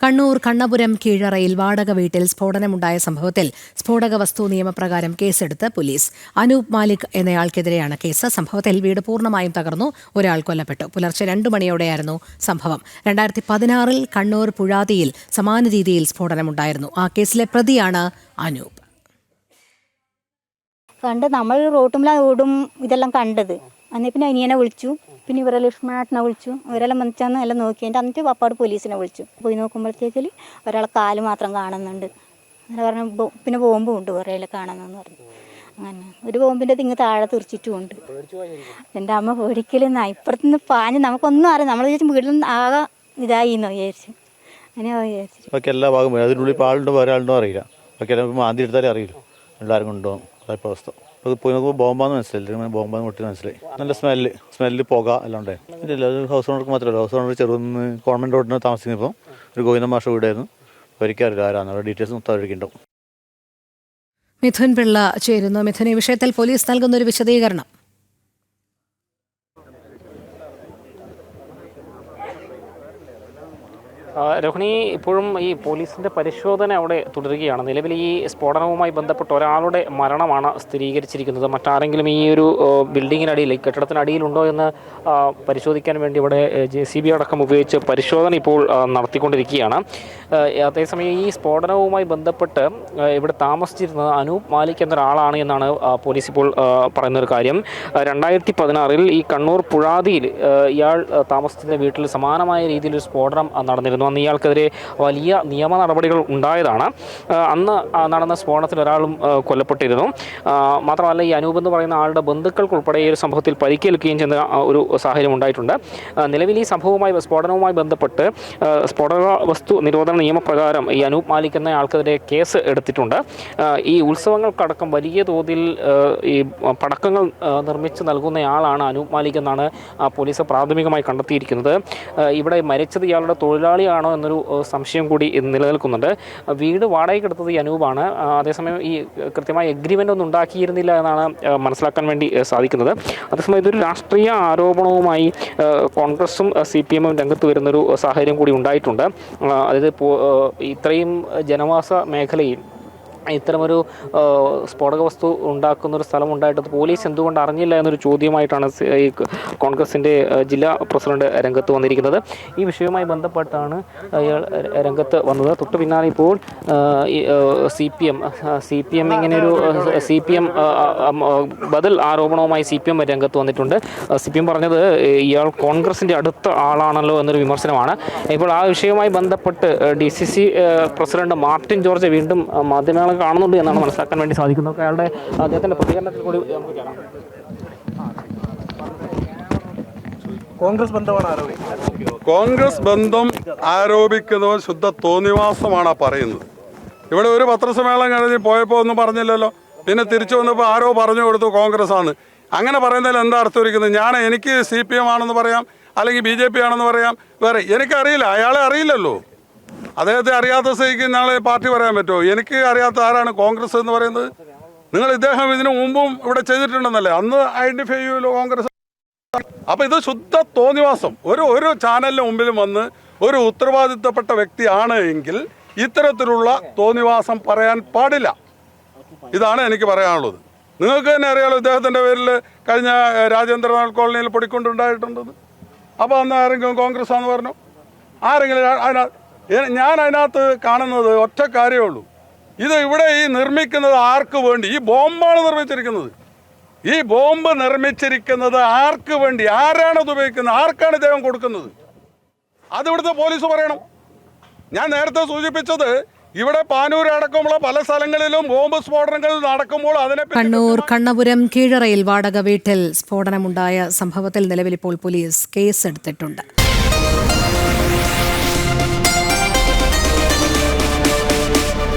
കണ്ണൂർ കണ്ണപുരം കീഴറയിൽ വാടക വീട്ടിൽ സ്ഫോടനമുണ്ടായ സംഭവത്തിൽ സ്ഫോടക വസ്തു നിയമപ്രകാരം കേസെടുത്ത് പോലീസ്. അനൂപ് മാലിക് എന്നയാൾക്കെതിരെയാണ് കേസ്. സംഭവത്തിൽ വീട് പൂർണ്ണമായും തകർന്നു, ഒരാൾ കൊല്ലപ്പെട്ടു. പുലർച്ചെ 2 മണിയോടെയായിരുന്നു സംഭവം. 2016 കണ്ണൂർ പുഴാതിയിൽ സമാന രീതിയിൽ സ്ഫോടനമുണ്ടായിരുന്നു. ആ കേസിലെ പ്രതിയാണ് അനൂപ്. നമ്മൾ റോട്ടുമ്പിലാണ് ഓടും ഇതെല്ലാം കണ്ടത്. അന്നേ പിന്നെ അനിയനെ വിളിച്ചു, പിന്നെ ഇവരെ ലക്ഷ്മണേട്ടനെ വിളിച്ചു. അവരെല്ലാം വന്നിട്ടാണ് എല്ലാം നോക്കിയിട്ട് എന്നിട്ട് പപ്പാട് പോലീസിനെ വിളിച്ചു. പോയി നോക്കുമ്പോഴത്തേക്കിൽ ഒരാളെ കാല് മാത്രം കാണുന്നുണ്ട്. അങ്ങനെ പറഞ്ഞു പിന്നെ ബോംബും ഉണ്ട് കുറേയെല്ലാം കാണുന്നതെന്ന് പറഞ്ഞു. അങ്ങനെ ഒരു ബോംബിൻ്റെ തിങ്ങ് താഴെ തെറിച്ചിട്ടുമുണ്ട്. എൻ്റെ അമ്മ പേടിക്കലെന്നാ ഇപ്പുറത്തുനിന്ന് പാഞ്ഞ് നമുക്കൊന്നും അറിയാം. നമ്മൾ വിചാരിച്ചു വീട്ടിൽ ആകെ ഇതായിന്നോ വിചാരിച്ചു. അങ്ങനെ വിചാരിച്ചു. ബാക്കി എല്ലാ ഭാഗം അതിനുള്ളിൽ ആളുണ്ടോ ഒരാളുണ്ടോ അറിയില്ല. ബാക്കി എല്ലാം ആദ്യം എടുത്താലേ അറിയില്ല എല്ലാവരും കൊണ്ടുപോകും. അതായപ്പോൾ അവസ്ഥ പോയി നോക്കുമ്പോൾ ബോംബാന്ന് മനസ്സിലായില്ല. ബോംബാന്ന് പൊട്ടി മനസ്സിലായി. നല്ല സ്മെല്ല് പുക എല്ലാം ഉണ്ടായിരുന്നു. ഇല്ല, ഹൗസ് ഓണർക്ക് മാത്രമല്ല, ഹൗസ് ഓണർ ചെറുന്ന് ഗവൺമെൻറ് റോഡിന് താമസിക്കുന്നപ്പോൾ ഒരു ഗോവിന്ദ മാഷ വീടായിരുന്നു. ഒരിക്കറിയില്ല ആരാന്ന് ഡീറ്റെയിൽസ് മൊത്തം അവരിക്കുണ്ടാവും. മിഥുൻ പിള്ള ചേരുന്നു. മിഥുൻ, ഈ വിഷയത്തിൽ പോലീസ് നൽകുന്നൊരു വിശദീകരണം. രോഹിണി, ഇപ്പോഴും ഈ പോലീസിൻ്റെ പരിശോധന അവിടെ തുടരുകയാണ്. നിലവിൽ ഈ സ്ഫോടനവുമായി ബന്ധപ്പെട്ട് ഒരാളുടെ മരണമാണ് സ്ഥിരീകരിച്ചിരിക്കുന്നത്. മറ്റാരെങ്കിലും ഈ ഒരു ബിൽഡിങ്ങിനടിയിൽ, ഈ കെട്ടിടത്തിനടിയിലുണ്ടോ എന്ന് പരിശോധിക്കാൻ വേണ്ടി ഇവിടെ JCB അടക്കം ഉപയോഗിച്ച് പരിശോധന ഇപ്പോൾ നടത്തിക്കൊണ്ടിരിക്കുകയാണ്. അതേസമയം ഈ സ്ഫോടനവുമായി ബന്ധപ്പെട്ട് ഇവിടെ താമസിച്ചിരുന്നത് അനൂപ് മാലിക് എന്നൊരാളാണ് എന്നാണ് പോലീസ് ഇപ്പോൾ പറയുന്നൊരു കാര്യം. 2016 ഈ കണ്ണൂർ പുഴാതിയിൽ ഇയാൾ താമസിച്ചിരുന്ന വീട്ടിൽ സമാനമായ രീതിയിൽ ഒരു സ്ഫോടനം നടന്നിരുന്നു. അന്ന് ഇയാൾക്കെതിരെ വലിയ നിയമ നടപടികൾ ഉണ്ടായതാണ്. അന്ന് നടന്ന സ്ഫോടനത്തിൽ ഒരാളും കൊല്ലപ്പെട്ടിരുന്നു. മാത്രമല്ല, ഈ അനൂപ് എന്ന് പറയുന്ന ആളുടെ ബന്ധുക്കൾക്കുൾപ്പെടെ ഈ ഒരു സംഭവത്തിൽ പരിക്കേൽക്കുകയും ചെയ്യുന്ന ഒരു സാഹചര്യം ഉണ്ടായിട്ടുണ്ട്. നിലവിൽ ഈ സ്ഫോടനവുമായി ബന്ധപ്പെട്ട് സ്ഫോടക വസ്തു നിരോധന നിയമപ്രകാരം ഈ അനൂപ് മാലിക് എന്ന ആൾക്കെതിരെ കേസ് എടുത്തിട്ടുണ്ട്. ഈ ഉത്സവങ്ങൾക്കടക്കം വലിയ തോതിൽ ഈ പടക്കങ്ങൾ നിർമ്മിച്ച് നൽകുന്നയാളാണ് അനൂപ് മാലിക് എന്നാണ് പോലീസ് പ്രാഥമികമായി കണ്ടെത്തിയിരിക്കുന്നത്. ഇവിടെ മരിച്ചത് ഇയാളുടെ തൊഴിലാളിയാണോ എന്നൊരു സംശയം കൂടി നിലനിൽക്കുന്നുണ്ട്. വീട് വാടകയ്ക്ക് എടുത്തത് ഈ അനൂപാണ്. അതേസമയം ഈ കൃത്യമായ എഗ്രിമെൻ്റ് ഒന്നും ഉണ്ടാക്കിയിരുന്നില്ല എന്നാണ് മനസ്സിലാക്കാൻ വേണ്ടി സാധിക്കുന്നത്. അതേസമയം ഇതൊരു രാഷ്ട്രീയ ആരോപണവുമായി കോൺഗ്രസും CPM രംഗത്ത് വരുന്നൊരു സാഹചര്യം കൂടി ഉണ്ടായിട്ടുണ്ട്. അതായത് ഇത്രയും ജനവാസ മേഖലയിൽ ഇത്തരമൊരു സ്ഫോടക വസ്തു ഉണ്ടാക്കുന്നൊരു സ്ഥലം ഉണ്ടായിട്ട് പോലീസ് എന്തുകൊണ്ട് അറിഞ്ഞില്ല എന്നൊരു ചോദ്യമായിട്ടാണ് ഈ കോൺഗ്രസിൻ്റെ ജില്ലാ പ്രസിഡന്റ് രംഗത്ത് വന്നിരിക്കുന്നത്. ഈ വിഷയവുമായി ബന്ധപ്പെട്ടാണ് അയാൾ രംഗത്ത് വന്നത്. തൊട്ട് പിന്നാലെ ഇപ്പോൾ CPM ഇങ്ങനെയൊരു ബദൽ ആരോപണവുമായി CPM രംഗത്ത് വന്നിട്ടുണ്ട്. CPM പറഞ്ഞത് ഇയാൾ കോൺഗ്രസിൻ്റെ അടുത്ത ആളാണല്ലോ എന്നൊരു വിമർശനമാണ്. ഇപ്പോൾ ആ വിഷയവുമായി ബന്ധപ്പെട്ട് DCC പ്രസിഡന്റ് മാർട്ടിൻ ജോർജ് വീണ്ടും മാധ്യമങ്ങളെ കാണുന്നുണ്ട് എന്നാണ് മനസ്സിലാക്കാൻ വേണ്ടി സാധിക്കുന്നത്. അദ്ദേഹത്തിന്റെ പ്രതികരണത്തിൽ കൂടി നമുക്ക് കാണാം. കോൺഗ്രസ് ബന്ധം ആരോപിക്കുന്നത് ശുദ്ധ തോന്നിവാസമാണ് പറയുന്നത്. ഇവിടെ ഒരു പത്രസമ്മേളനം കഴിഞ്ഞ് പോയപ്പോൾ ഒന്നും പറഞ്ഞില്ലല്ലോ. പിന്നെ തിരിച്ചു വന്നപ്പോൾ ആരോ പറഞ്ഞു കൊടുത്തു കോൺഗ്രസ് ആണ്. അങ്ങനെ പറയുന്നതിൽ എന്താ അർത്ഥം ഇരിക്കുന്നത്? എനിക്ക് CPM ആണെന്ന് പറയാം, അല്ലെങ്കിൽ BJP ആണെന്ന് പറയാം. വേറെ എനിക്കറിയില്ല, അയാളെ അറിയില്ലല്ലോ. അദ്ദേഹത്തെ അറിയാത്ത സ്ഥിതിക്ക് നാളെ പാർട്ടി പറയാൻ പറ്റുമോ? എനിക്ക് അറിയാത്ത ആരാണ് കോൺഗ്രസ് എന്ന് പറയുന്നത്? ഇദ്ദേഹം ഇതിനു മുമ്പും ഇവിടെ ചെയ്തിട്ടുണ്ടെന്നല്ലേ? അന്ന് ഐഡന്റിഫൈ ചെയ്യുമല്ലോ കോൺഗ്രസ്. അപ്പൊ ഇത് ശുദ്ധ തോന്നിവാസം. ഒരു ചാനലിന് മുമ്പിലും വന്ന് ഒരു ഉത്തരവാദിത്തപ്പെട്ട വ്യക്തിയാണ് എങ്കിൽ ഇത്തരത്തിലുള്ള തോന്നിവാസം പറയാൻ പാടില്ല. ഇതാണ് എനിക്ക് പറയാനുള്ളത്. നിങ്ങൾക്ക് തന്നെ അറിയാലോ ഇദ്ദേഹത്തിന്റെ പേരിൽ കഴിഞ്ഞ രാജേന്ദ്രനാഥ് കോളനിയിൽ പൊടിക്കൊണ്ടുണ്ടായിട്ടുണ്ടെന്ന്. അപ്പോൾ അന്ന് ആരെങ്കിലും കോൺഗ്രസ് ആണെന്ന് പറഞ്ഞു? ആരെങ്കിലും? ഞാൻ അതിനകത്ത് കാണുന്നത് ഒറ്റ കാര്യമേ ഉള്ളൂ. ഇവിടെ ഈ നിർമ്മിക്കുന്നത് ആർക്ക് വേണ്ടി? ഈ ബോംബാണ് നിർമ്മിച്ചിരിക്കുന്നത്. ഈ ബോംബ് നിർമ്മിച്ചിരിക്കുന്നത് ആർക്ക് വേണ്ടി? ആരാണത് ഉപയോഗിക്കുന്നത്? ആർക്കാണ് ഇദ്ദേഹം കൊടുക്കുന്നത്? അത് ഇവിടുത്തെ പോലീസ് പറയണം. ഞാൻ നേരത്തെ സൂചിപ്പിച്ചത് ഇവിടെ പാനൂർ അടക്കമുള്ള പല സ്ഥലങ്ങളിലും ബോംബ് സ്ഫോടനങ്ങൾ നടക്കുമ്പോൾ കണ്ണൂർ കണ്ണപുരം കീഴറയിൽ വാടക വീട്ടിൽ സ്ഫോടനമുണ്ടായ സംഭവത്തിൽ നിലവിൽ ഇപ്പോൾ പോലീസ് കേസെടുത്തിട്ടുണ്ട്.